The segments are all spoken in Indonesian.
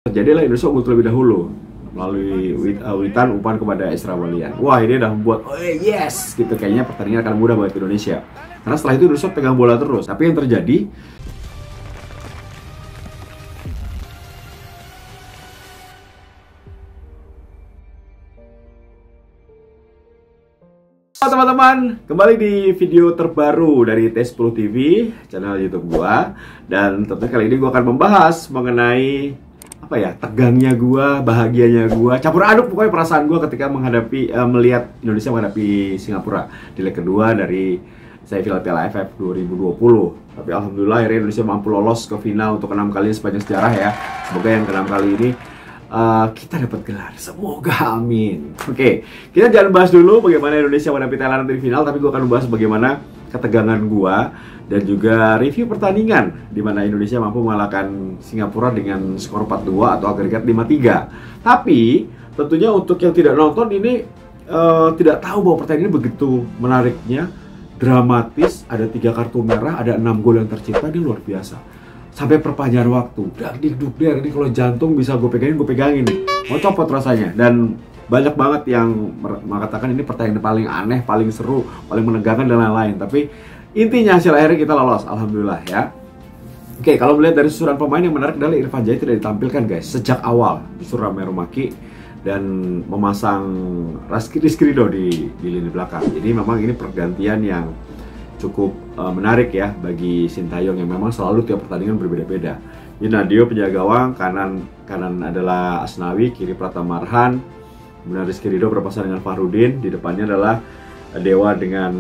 Terjadilah Indonesia unggul terlebih dahulu melalui witan umpan kepada Ezra Walian. Wah, ini udah membuat yes gitu, kayaknya pertandingan akan mudah buat Indonesia. Karena setelah itu Indonesia pegang bola terus. Tapi yang terjadi, halo teman-teman, kembali di video terbaru dari T10 TV, channel YouTube gua. Dan tentunya kali ini gua akan membahas mengenai tegangnya gua, bahagianya gua, campur aduk pokoknya perasaan gua ketika melihat Indonesia menghadapi Singapura di leg kedua dari semifinal Piala AFF 2020. Tapi alhamdulillah akhirnya Indonesia mampu lolos ke final untuk 6 kali sepanjang sejarah ya. Semoga yang ke-6 kali ini kita dapat gelar, semoga, amin. Oke, kita jangan bahas dulu bagaimana Indonesia menghadapi Thailand di final, tapi gue akan membahas bagaimana ketegangan gua dan juga review pertandingan di mana Indonesia mampu mengalahkan Singapura dengan skor 4-2 atau agregat 5-3. Tapi tentunya untuk yang tidak nonton ini tidak tahu bahwa pertandingan begitu menariknya, dramatis, ada 3 kartu merah, ada 6 gol yang tercipta, ini luar biasa. Sampai perpanjangan waktu, dak-dik-duk-der, ini kalau jantung bisa gue pegangin nih, mau copot rasanya. Dan banyak banget yang mengatakan ini pertandingan paling aneh, paling seru, paling menegangkan dan lain-lain. Tapi intinya hasil akhirnya kita lolos, alhamdulillah ya. Oke, kalau melihat dari susunan pemain yang menarik adalah Irfan Jaya tidak ditampilkan guys sejak awal, justru Rame Rumaki dan memasang Rizky Ridho di lini belakang. Jadi memang ini pergantian yang cukup menarik ya bagi Sintayong yang memang selalu tiap pertandingan berbeda-beda. Ini Nadio penjaga gawang, kanan adalah Asnawi, kiri Pratama Arhan, kemudian Rizky Ridho berpasangan dengan Fahrudin, di depannya adalah Dewa dengan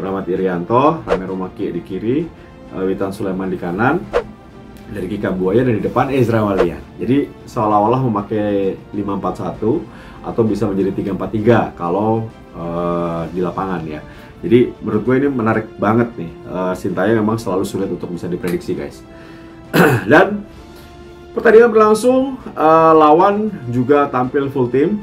Rahmat Irianto, Rame Rumaki di kiri, Witan Sulaiman di kanan, dari Kika Buaya, dan di depan Ezra Walian. Jadi seolah-olah memakai 5-4-1 atau bisa menjadi 3-4-3 kalau di lapangan ya. Jadi menurut gue ini menarik banget nih. Sintayong memang selalu sulit untuk bisa diprediksi guys. Dan pertandingan berlangsung, lawan juga tampil full team.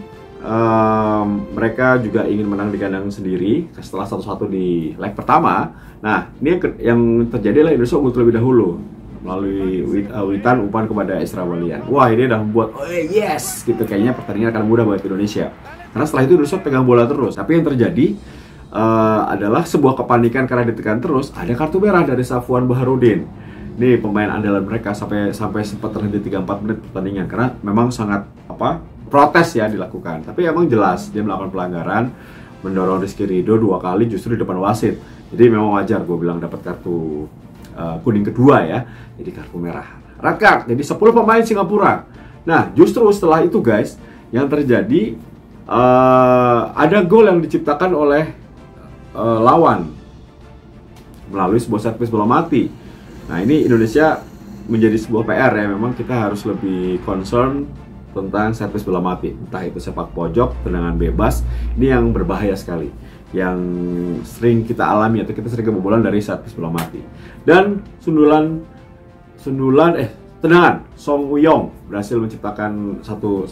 Mereka juga ingin menang di kandang sendiri setelah 1-1 di leg pertama. Nah, ini yang terjadi adalah Indonesia unggul terlebih dahulu melalui witan umpan kepada Ezra Walian. Wah, ini udah membuat yes gitu, kayaknya pertandingan akan mudah buat Indonesia. Karena setelah itu Indonesia pegang bola terus. Tapi yang terjadi adalah sebuah kepanikan karena ditekan terus. Ada kartu merah dari Safwan Baharudin. Ini pemain andalan mereka sampai sempat terhenti 3-4 menit pertandingan karena memang sangat protes ya dilakukan. Tapi emang jelas dia melakukan pelanggaran, mendorong Rizky Ridho 2 kali justru di depan wasit. Jadi memang wajar gue bilang dapat kartu kuning kedua ya. Jadi kartu merah, red card. Jadi 10 pemain Singapura. Nah, justru setelah itu guys, yang terjadi ada gol yang diciptakan oleh lawan melalui sebuah set piece bola mati. Nah, ini Indonesia menjadi sebuah PR ya. Memang kita harus lebih concern tentang set piece bola mati, entah itu sepak pojok, tendangan bebas. Ini yang berbahaya sekali, yang sering kita alami atau kita sering kebobolan dari set piece bola mati. Dan tendangan Song Woo-yong berhasil menciptakan 1-1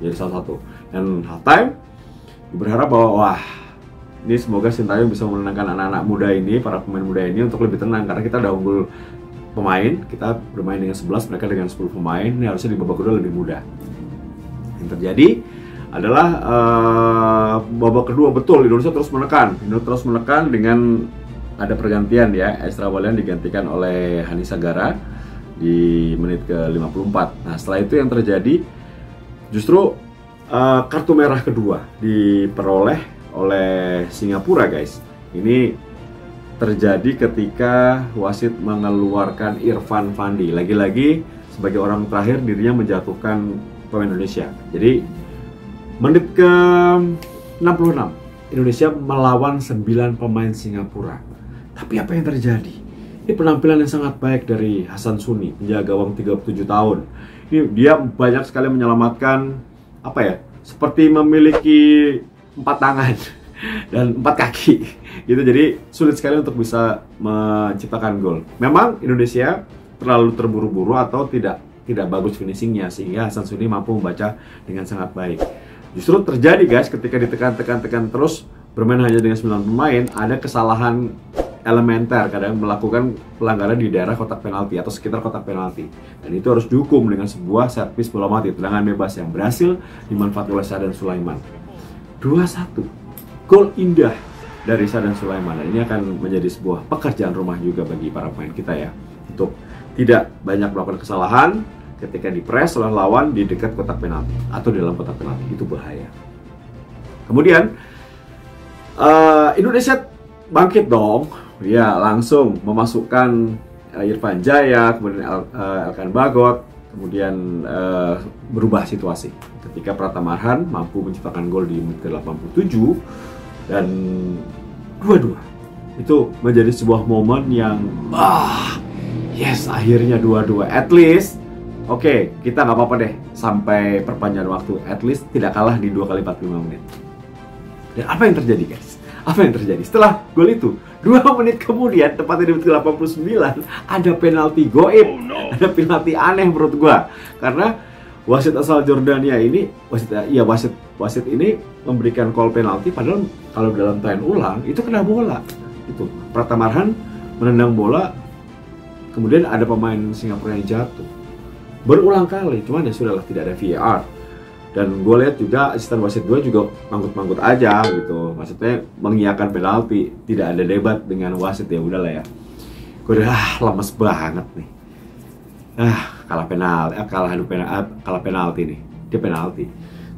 jadi 1-1. Dan half time berharap bahwa wah, ini semoga Sintayong bisa menenangkan anak-anak muda ini, para pemain muda ini untuk lebih tenang. Karena kita udah unggul pemain, kita bermain dengan 11, mereka dengan 10 pemain. Ini harusnya di babak kedua lebih mudah. Yang terjadi adalah babak kedua betul Indonesia terus menekan dengan ada pergantian ya. Ezra Walian digantikan oleh Hani Sagara di menit ke-54. Nah, setelah itu yang terjadi justru kartu merah kedua diperoleh oleh Singapura guys. Ini terjadi ketika wasit mengeluarkan Irfan Fandi. Lagi-lagi sebagai orang terakhir dirinya menjatuhkan pemain Indonesia. Jadi menit ke-66 Indonesia melawan 9 pemain Singapura. Tapi apa yang terjadi? Ini penampilan yang sangat baik dari Hasan Suni, penjaga gawang 37 tahun. Ini dia banyak sekali menyelamatkan seperti memiliki 4 tangan dan 4 kaki gitu. Jadi sulit sekali untuk bisa menciptakan gol. Memang Indonesia terlalu terburu-buru atau tidak bagus finishingnya, sehingga Hasan Suni mampu membaca dengan sangat baik. Justru terjadi guys ketika ditekan terus bermain hanya dengan 9 pemain, ada kesalahan elementer, kadang melakukan pelanggaran di daerah kotak penalti atau sekitar kotak penalti. Dan itu harus dihukum dengan sebuah servis bola mati, tendangan bebas yang berhasil dimanfaatkan oleh Sadan Sulaiman. 2-1, gol indah dari Sadan Sulaiman. Dan ini akan menjadi sebuah pekerjaan rumah juga bagi para pemain kita ya, untuk tidak banyak melakukan kesalahan ketika dipres oleh lawan di dekat kotak penalti atau di dalam kotak penalti. Itu bahaya. Kemudian Indonesia bangkit dong, ya, langsung memasukkan Irfan Jaya, kemudian Elkan Bagot, kemudian berubah situasi ketika Pratama Arhan mampu menciptakan gol di menit ke-87 dan 2-2. Itu menjadi sebuah momen yang yes, akhirnya 2-2. At least oke, kita nggak apa-apa deh sampai perpanjangan waktu. At least tidak kalah di 2 kali 45 menit. Dan apa yang terjadi, guys? Apa yang terjadi? Setelah gol itu, 2 menit kemudian, tepatnya di menit ke-89, ada penalti goib. Ada penalti aneh menurut gua. Karena wasit asal Jordania ini, wasit ini memberikan call penalti, padahal kalau dalam tayan ulang, itu kena bola. Itu, Pratama Arhan menendang bola, kemudian ada pemain Singapura yang jatuh. Berulang kali, cuman ya sudahlah, tidak ada VAR. Dan gue lihat juga asisten wasit gue juga manggut-manggut aja gitu, maksudnya mengiyakan penalti, tidak ada debat dengan wasit. Ya udahlah ya, gue udah lemes banget nih. Kalah penalti nih, dia penalti.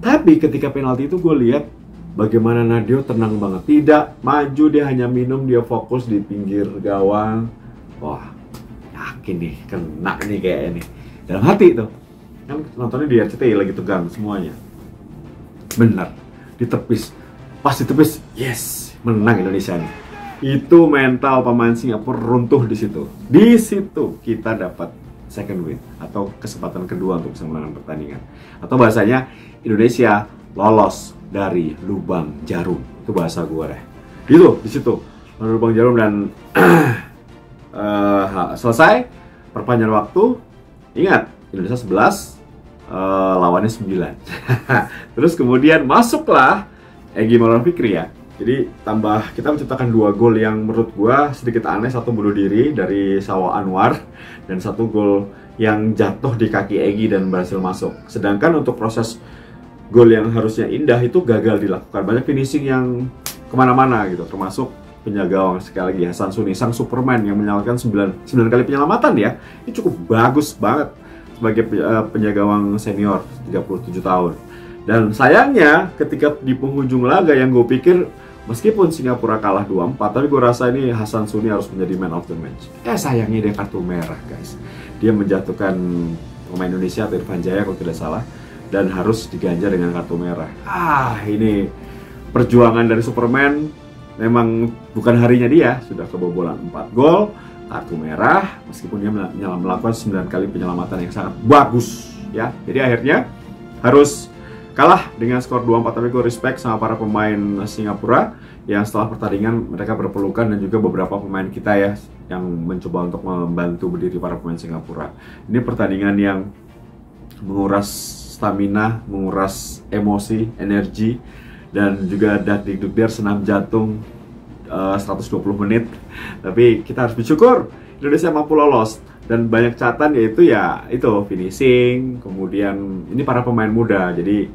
Tapi ketika penalti itu gue lihat bagaimana Nadeo tenang banget, tidak maju, dia hanya minum, dia fokus di pinggir gawang. Wah, yakin nih kena nih kayaknya nih. Dalam hati tuh, kan nontonnya di RCTI lagi tegang semuanya. Benar, ditepis, pas ditepis, yes, menang Indonesia nih. Itu mental pemain Singapura runtuh di situ. Di situ kita dapat second win atau kesempatan kedua untuk bisa menangkan pertandingan. Atau bahasanya Indonesia lolos dari lubang jarum. Itu bahasa gua deh. Gitu, di situ lubang jarum. Dan selesai perpanjangan waktu. Ingat, Indonesia 11, lawannya 9. Terus kemudian masuklah Egy Maulana Fikri ya. Jadi kita menciptakan 2 gol yang menurut gua sedikit aneh. 1 bunuh diri dari Sawa Anwar, dan 1 gol yang jatuh di kaki Egy dan berhasil masuk. Sedangkan untuk proses gol yang harusnya indah itu gagal dilakukan. Banyak finishing yang kemana-mana gitu, termasuk penjaga gawang sekali lagi Hasan Suni, sang Superman yang menyalakan 9 kali penyelamatan ya. Ini cukup bagus banget sebagai penjaga gawang senior 37 tahun. Dan sayangnya ketika di penghujung laga yang gue pikir meskipun Singapura kalah 2-4, tapi gue rasa ini Hasan Suni harus menjadi man of the match. Sayangnya dia kartu merah, guys. Dia menjatuhkan pemain Indonesia, Irfan Jaya kalau tidak salah, dan harus diganjar dengan kartu merah. Ini perjuangan dari Superman. Memang bukan harinya dia, sudah kebobolan 4 gol, kartu merah, meskipun dia melakukan 9 kali penyelamatan yang sangat bagus ya. Jadi akhirnya harus kalah dengan skor 2-4, tapi gue respect sama para pemain Singapura yang setelah pertandingan mereka berpelukan, dan juga beberapa pemain kita ya yang mencoba untuk membantu berdiri para pemain Singapura. Ini pertandingan yang menguras stamina, menguras emosi, energi, dan juga dakdikdukdir, senam jantung 120 menit. Tapi kita harus bersyukur Indonesia mampu lolos. Dan banyak catatan yaitu ya itu finishing, kemudian ini para pemain muda. Jadi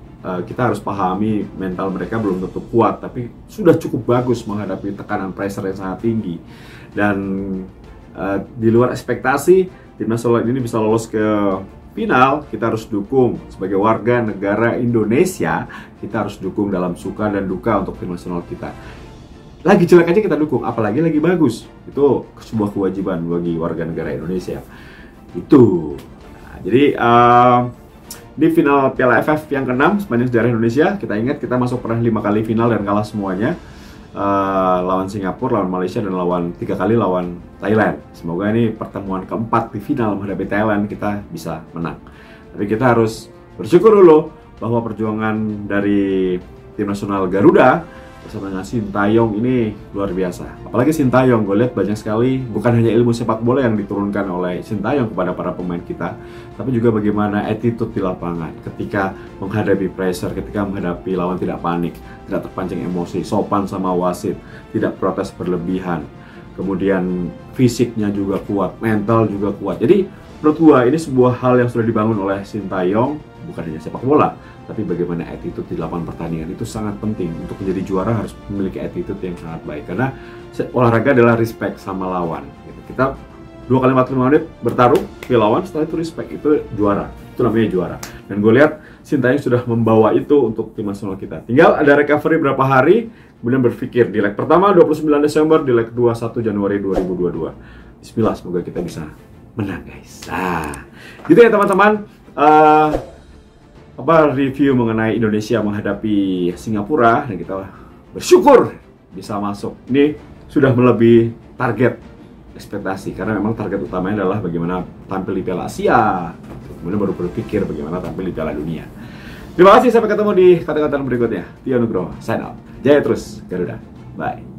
kita harus pahami mental mereka belum tentu kuat, tapi sudah cukup bagus menghadapi tekanan pressure yang sangat tinggi. Dan di luar ekspektasi, timnas ini bisa lolos ke final. Kita harus dukung sebagai warga negara Indonesia. Kita harus dukung dalam suka dan duka untuk tim nasional kita. Lagi jelek aja kita dukung, apalagi lagi bagus. Itu sebuah kewajiban bagi warga negara Indonesia. Itu. Jadi di final Piala AFF yang ke-6 sepanjang sejarah Indonesia, kita ingat kita masuk pernah 5 kali final dan kalah semuanya. Lawan Singapura, lawan Malaysia, dan 3 kali lawan Thailand. Semoga ini pertemuan keempat di final menghadapi Thailand kita bisa menang. Tapi kita harus bersyukur dulu bahwa perjuangan dari tim nasional Garuda bersama dengan Sintayong ini luar biasa. Apalagi Sintayong, gue lihat banyak sekali bukan hanya ilmu sepak bola yang diturunkan oleh Sintayong kepada para pemain kita, tapi juga bagaimana attitude di lapangan ketika menghadapi pressure, ketika menghadapi lawan tidak panik, tidak terpancing emosi, sopan sama wasit, tidak protes berlebihan. kemudian fisiknya juga kuat, mental juga kuat. Jadi menurut gua ini sebuah hal yang sudah dibangun oleh Sintayong, bukan hanya sepak bola, tapi bagaimana attitude di lapangan pertandingan itu sangat penting. Untuk menjadi juara harus memiliki attitude yang sangat baik, karena olahraga adalah respect sama lawan. Kita 2 kali 45 menit bertarung ke lawan, setelah itu respect, itu juara, itu namanya juara. Dan gue lihat Sintayong sudah membawa itu untuk tim nasional kita. Tinggal ada recovery berapa hari, kemudian berpikir di leg pertama 29 Desember, di leg 21 Januari 2022. Bismillah, semoga kita bisa menang guys. Nah, gitu ya teman-teman. Review mengenai Indonesia menghadapi Singapura, dan kita bersyukur bisa masuk. Ini sudah melebihi target ekspektasi, karena memang target utamanya adalah bagaimana tampil di Piala Asia, kemudian baru berpikir bagaimana tampil di Piala Dunia. Terima kasih, sampai ketemu di kata-kata berikutnya. Tio Nugroho, sign out. Jaya terus Garuda, bye.